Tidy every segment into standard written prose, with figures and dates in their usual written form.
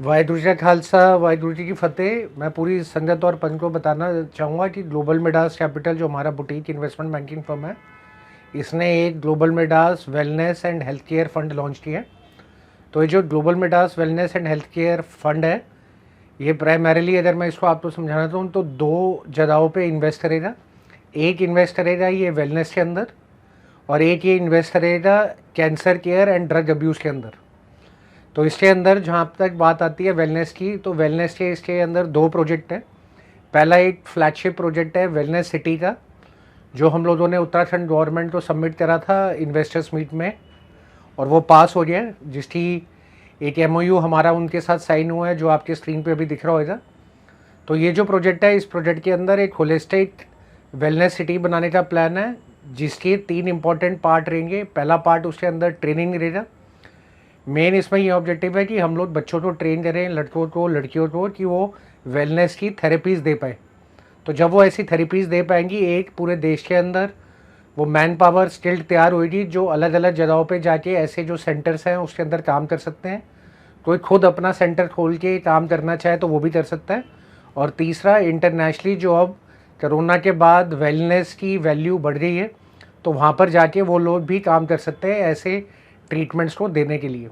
वाहिगुरू जी का खालसा, वाहिगुरू जी की फ़तेह। मैं पूरी संगत और पंच को बताना चाहूँगा कि ग्लोबल मिडास कैपिटल जो हमारा बुटीक इन्वेस्टमेंट बैंकिंग फर्म है, इसने एक global Midas wellness and health care fund launch किया है। तो ये जो global Midas wellness and health care fund है, ये प्राइमरीली अगर मैं इसको आपको समझाना चाहूँ तो दो जगहों पे इन्वेस्ट करेगा। एक इन्वेस्ट करेगा ये वेलनेस के अंदर, और एक ये इन्वेस्ट करेगा cancer care and drug abuse के अंदर। तो इसके अंदर जहाँ तक बात आती है वेलनेस की, तो वेलनेस के इसके अंदर दो प्रोजेक्ट हैं। पहला एक फ्लैगशिप प्रोजेक्ट है वेलनेस सिटी का, जो हम लोगों ने उत्तराखंड गवर्नमेंट को सबमिट करा था इन्वेस्टर्स मीट में, और वो पास हो गया, जिसकी एक एमओयू हमारा उनके साथ साइन हुआ है, जो आपके स्क्रीन पे अभी दिख रहा होगा। तो ये जो प्रोजेक्ट है, इस प्रोजेक्ट के अंदर एक होलिस्टिक वेलनेस सिटी बनाने का प्लान है, जिसके 3 इंपॉर्टेंट पार्ट रहेंगे। पहला पार्ट उसके अंदर ट्रेनिंग रहेगा। मेन इसमें ये ऑब्जेक्टिव है कि हम लोग बच्चों को ट्रेन करें, लड़कों को लड़कियों को, कि वो वेलनेस की थेरेपीज़ दे पाए। तो जब वो ऐसी थेरेपीज़ दे पाएंगी, एक पूरे देश के अंदर वो मैन पावर स्किल्ड तैयार होगी, जो अलग अलग जगहों पे जाके ऐसे जो सेंटर्स हैं उसके अंदर काम कर सकते हैं। कोई खुद अपना सेंटर खोल के काम करना चाहे तो वो भी कर सकता है। और तीसरा, इंटरनेशनली जो अब कोरोना के बाद वेलनेस की वैल्यू बढ़ रही है, तो वहाँ पर जाके वो लोग भी काम कर सकते हैं ऐसे ट्रीटमेंट्स को देने के लिए।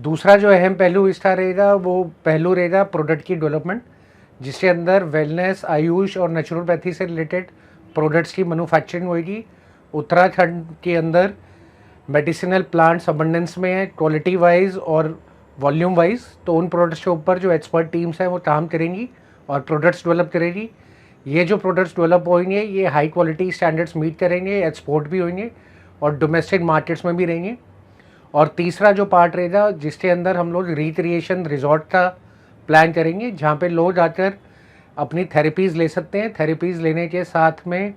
दूसरा जो अहम पहलू इसका रहेगा, वो पहलू रहेगा प्रोडक्ट की डेवलपमेंट, जिसके अंदर वेलनेस, आयुष और नेचुरोपैथी से रिलेटेड प्रोडक्ट्स की मैन्युफैक्चरिंग होगी। उत्तराखंड के अंदर मेडिसिनल प्लांट्स अबंडेंस में है, क्वालिटी वाइज और वॉल्यूम वाइज। तो उन प्रोडक्ट्स के ऊपर जो एक्सपर्ट टीम्स हैं वो काम करेंगी और प्रोडक्ट्स डेवलप करेगी। ये जो प्रोडक्ट्स डेवलप होंगे, ये हाई क्वालिटी स्टैंडर्ड्स मीट करेंगे, एक्सपोर्ट भी होंगे और डोमेस्टिक मार्केट्स में भी रहेंगे। और तीसरा जो पार्ट रहेगा, जिसके अंदर हम लोग रिक्रिएशन रिजॉर्ट का प्लान करेंगे, जहाँ पे लोग आकर अपनी थेरेपीज़ ले सकते हैं। थेरेपीज़ लेने के साथ में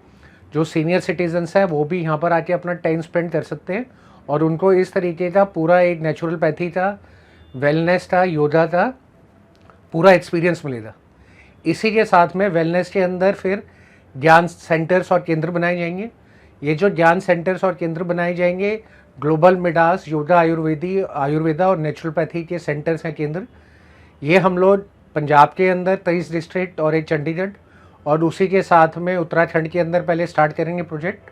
जो सीनियर सिटीजन्स हैं वो भी यहाँ पर आके अपना टाइम स्पेंड कर सकते हैं, और उनको इस तरीके का पूरा एक नेचुरोपैथी का, वेलनेस का, योगा का पूरा एक्सपीरियंस मिलेगा। इसी के साथ में वेलनेस के अंदर फिर ज्ञान सेंटर्स और केंद्र बनाए जाएंगे। ये जो ज्ञान सेंटर्स और केंद्र बनाए जाएंगे, ग्लोबल मिडास योगा आयुर्वेदा और नेचुरोपैथी के सेंटर्स हैं, केंद्र। ये हम लोग पंजाब के अंदर 23 डिस्ट्रिक्ट और एक चंडीगढ़, और उसी के साथ में उत्तराखंड के अंदर पहले स्टार्ट करेंगे प्रोजेक्ट।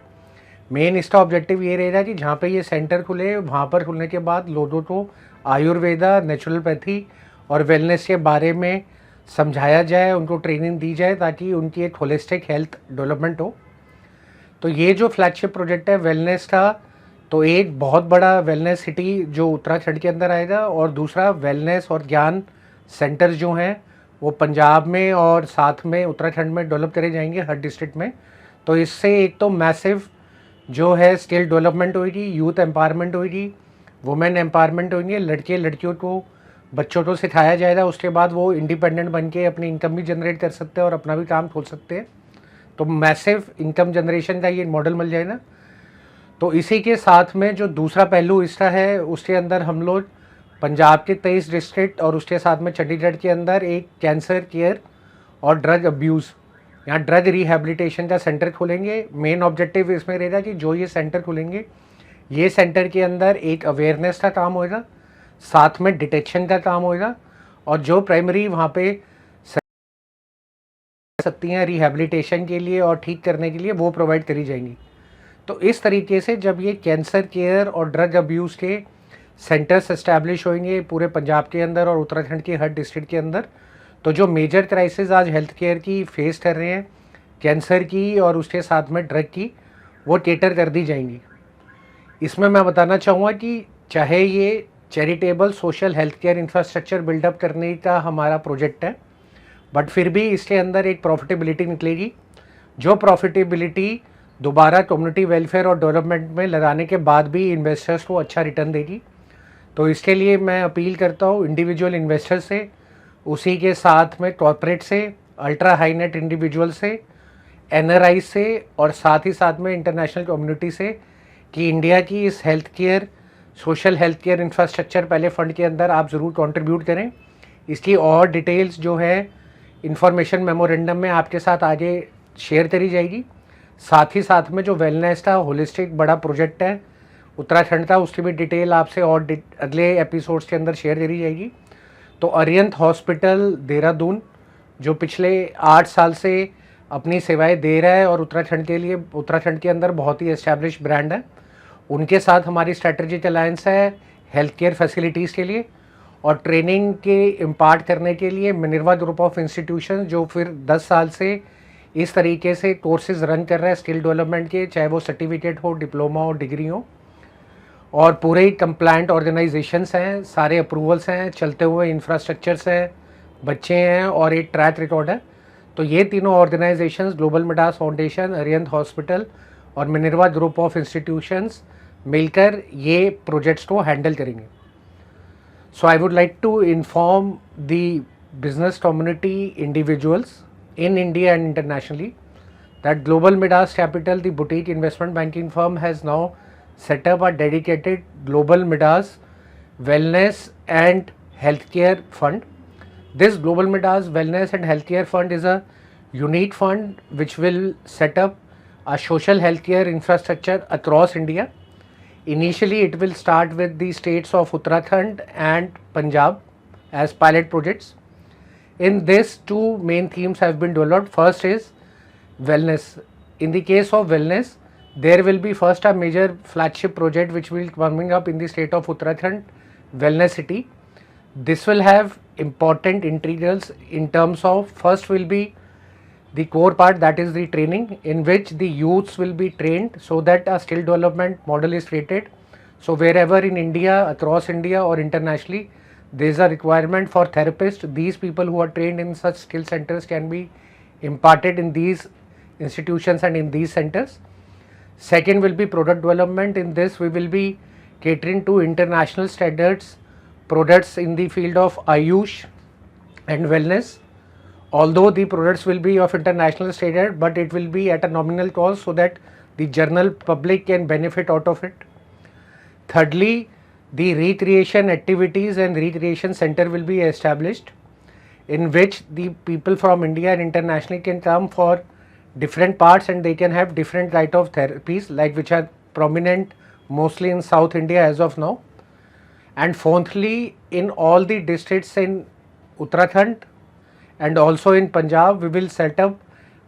मेन इसका ऑब्जेक्टिव ये रहेगा कि जहाँ पे ये सेंटर खुले, वहाँ पर खुलने के बाद लोगों को आयुर्वेदा, नेचुरोपैथी और वेलनेस के बारे में समझाया जाए, उनको ट्रेनिंग दी जाए, ताकि उनकी एक होलिस्टिक हेल्थ डेवलपमेंट हो। तो ये जो फ्लैगशिप प्रोजेक्ट है वेलनेस का, तो एक बहुत बड़ा वेलनेस सिटी जो उत्तराखंड के अंदर आएगा, और दूसरा वेलनेस और ज्ञान सेंटर्स जो हैं वो पंजाब में और साथ में उत्तराखंड में डेवलप करे जाएंगे, हर डिस्ट्रिक्ट में। तो इससे एक तो मैसिव जो है स्किल डेवलपमेंट होगी, यूथ एम्पावरमेंट होगी, वुमेन एम्पावरमेंट होंगे, लड़के लड़कियों को, बच्चों को सिखाया जाएगा। उसके बाद वो इंडिपेंडेंट बन के अपनी इनकम भी जनरेट कर सकते हैं और अपना भी काम खोल सकते हैं। तो मैसिव इनकम जनरेशन का ये मॉडल मिल जाएगा। तो इसी के साथ में जो दूसरा पहलू इसका है, उसके अंदर हम लोग पंजाब के 23 डिस्ट्रिक्ट और उसके साथ में चंडीगढ़ के अंदर एक कैंसर केयर और ड्रग अब्यूज़, यहाँ ड्रग रिहैबिलिटेशन का सेंटर खोलेंगे। मेन ऑब्जेक्टिव इसमें रहेगा कि जो ये सेंटर खुलेंगे, ये सेंटर के अंदर एक अवेयरनेस का काम होएगा, साथ में डिटेक्शन का काम होएगा, और जो प्राइमरी वहाँ पे सकती हैं रिहैबिलिटेशन के लिए और ठीक करने के लिए, वो प्रोवाइड करी जाएंगी। तो इस तरीके से जब ये कैंसर केयर और ड्रग अब्यूज़ के सेंटर्स इस्टेब्लिश होंगे पूरे पंजाब के अंदर और उत्तराखंड के हर डिस्ट्रिक्ट के अंदर, तो जो मेजर क्राइसिस आज हेल्थ केयर की फेस कर रहे हैं, कैंसर की और उसके साथ में ड्रग की, वो केटर कर दी जाएंगी। इसमें मैं बताना चाहूँगा कि चाहे ये charitable social health care infrastructure build up करने का हमारा प्रोजेक्ट है, बट फिर भी इसके अंदर एक प्रॉफिटेबिलिटी निकलेगी, जो प्रॉफिटेबिलिटी दोबारा कम्युनिटी वेलफेयर और डेवलपमेंट में लगाने के बाद भी इन्वेस्टर्स को अच्छा रिटर्न देगी। तो इसके लिए मैं अपील करता हूँ इंडिविजुअल इन्वेस्टर से, उसी के साथ में कॉर्पोरेट से, अल्ट्रा हाई नेट इंडिविजुअल से, एनआरआई से, और साथ ही साथ में इंटरनेशनल कम्युनिटी से, कि इंडिया की इस health care, social health care infrastructure पहले फंड के अंदर आप ज़रूर कंट्रीब्यूट करें। इसकी और डिटेल्स जो है इंफॉर्मेशन मेमोरेंडम में आपके साथ आगे शेयर करी जाएगी। साथ ही साथ में जो वेलनेस का होलिस्टिक बड़ा प्रोजेक्ट है उत्तराखंड का, उसकी भी डिटेल आपसे और अगले एपिसोड्स के अंदर शेयर करी जाएगी। तो अरिहंत हॉस्पिटल देहरादून जो पिछले 8 साल से अपनी सेवाएं दे रहा है और उत्तराखंड के अंदर बहुत ही एस्टैब्लिश ब्रांड है, उनके साथ हमारी स्ट्रैटेजिक अलायंस है हेल्थ केयर फैसिलिटीज़ के लिए और ट्रेनिंग के इम्पार्ट करने के लिए मिनर्वा ग्रुप ऑफ इंस्टीट्यूशन जो फिर 10 साल से इस तरीके से कोर्सेज रन कर रहा है स्किल डेवलपमेंट के, चाहे वो सर्टिफिकेट हो, डिप्लोमा हो, डिग्री हो, और पूरे ही कंप्लाइंट ऑर्गेनाइजेशंस हैं, सारे अप्रूवल्स हैं, चलते हुए इंफ्रास्ट्रक्चर्स हैं, बच्चे हैं और एक ट्रैक रिकॉर्ड है। तो ये तीनों organisations global Midas foundation, Arihant hospital और मिनर्वा ग्रुप ऑफ इंस्टीट्यूशंस मिलकर ये प्रोजेक्ट्स को हैंडल करेंगे। So I would like to inform the business community individuals in India and internationally that Global Midas Capital, the boutique investment banking firm, has now set up a dedicated Global Midas Wellness and Healthcare Fund. This Global Midas Wellness and Healthcare Fund is a unique fund which will set up a social healthcare infrastructure across India. Initially, it will start with the states of Uttarakhand and Punjab as pilot projects. In this, two main themes have been developed. First is wellness. In the case of wellness, there will be first a major flagship project which will coming up in the state of Uttarakhand, Wellness City. This will have important integrals in terms of first will be the core part, that is the training, in which the youths will be trained so that a skill development model is created. So wherever in India, across India or internationally, there is a requirement for therapists. These people who are trained in such skill centers can be imparted in these institutions and in these centers. Second will be product development. In this, we will be catering to international standards products in the field of Ayush and wellness. Although the products will be of international standard, but it will be at a nominal cost so that the general public can benefit out of it. Thirdly, the recreation activities and recreation center will be established in which the people from India and internationally can come for different parts and they can have different type of therapies like which are prominent mostly in South India as of now. And fourthly, in all the districts in Uttarakhand and also in Punjab, we will set up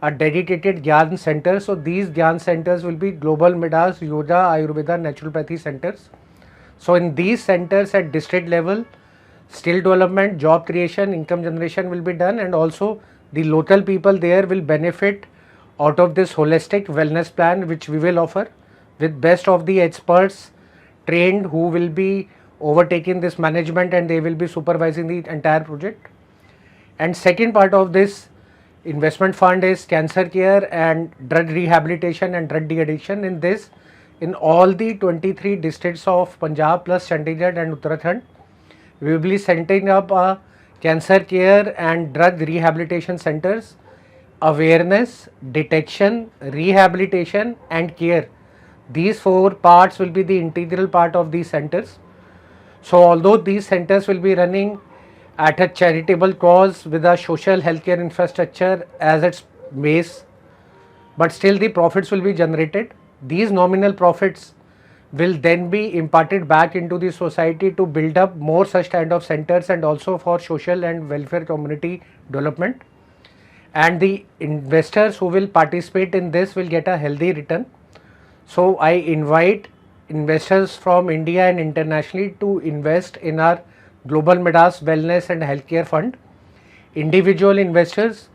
a dedicated Gyan center. So these Gyan centers will be Global Midas, Yoga, Ayurveda, Naturopathy centers. So in these centers at district level, skill development, job creation, income generation will be done, and also the local people there will benefit out of this holistic wellness plan which we will offer with best of the experts trained who will be overtaking this management and they will be supervising the entire project. And second part of this investment fund is cancer care and drug rehabilitation and drug de-addiction. In this, in all the 23 districts of Punjab plus Chandigarh and Uttarakhand, we will be setting up a cancer care and drug rehabilitation centers, awareness, detection, rehabilitation and care. These four parts will be the integral part of these centers. So although these centers will be running at a charitable cause with a social healthcare infrastructure as its base, but still the profits will be generated. These nominal profits will then be imparted back into the society to build up more such kind of centers and also for social and welfare community development. And the investors who will participate in this will get a healthy return. So I invite investors from India and internationally to invest in our Global Midas Wellness and Healthcare Fund. Individual investors,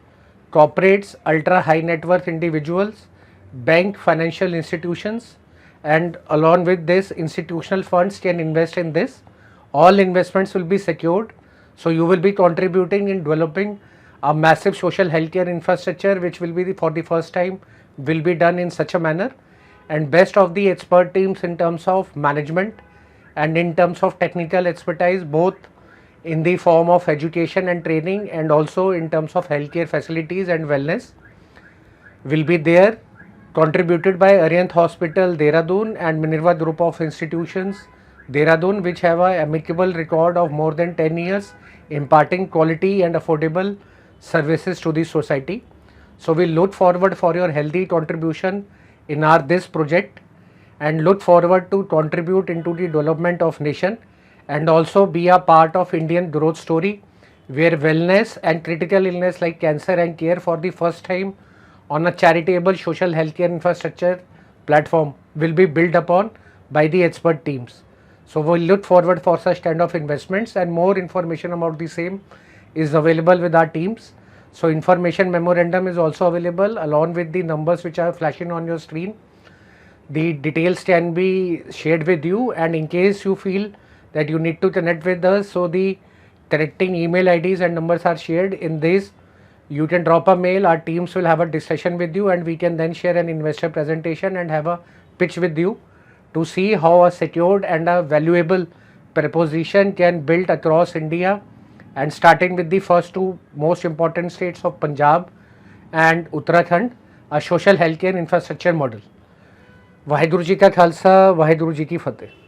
corporates, ultra high net worth individuals, bank, financial institutions, and along with this institutional funds can invest in this. All investments will be secured, so you will be contributing in developing a massive social healthcare infrastructure which will be for the first time will be done in such a manner, and best of the expert teams in terms of management and in terms of technical expertise, both in the form of education and training and also in terms of healthcare facilities and wellness will be there, contributed by Arihant Hospital, Dehradun and Minerva Group of Institutions, Dehradun, which have a amicable record of more than 10 years imparting quality and affordable services to the society. So we look forward for your healthy contribution in our this project and look forward to contribute into the development of nation and also be a part of Indian growth story where wellness and critical illness like cancer and care for the first time on a charitable social healthcare infrastructure platform will be built upon by the expert teams. So we look forward for such kind of investments, and more information about the same is available with our teams. So information memorandum is also available along with the numbers which are flashing on your screen. The details can be shared with you, and in case you feel that you need to connect with us, so the connecting email IDs and numbers are shared in this. You can drop a mail, our teams will have a discussion with you, and we can then share an investor presentation and have a pitch with you to see how a secured and a valuable proposition can build across India, and starting with the first two most important states of Punjab and Uttarakhand, a social healthcare infrastructure model. Waheguru ji का खालसा, वाहिगुरु जी की फतेह।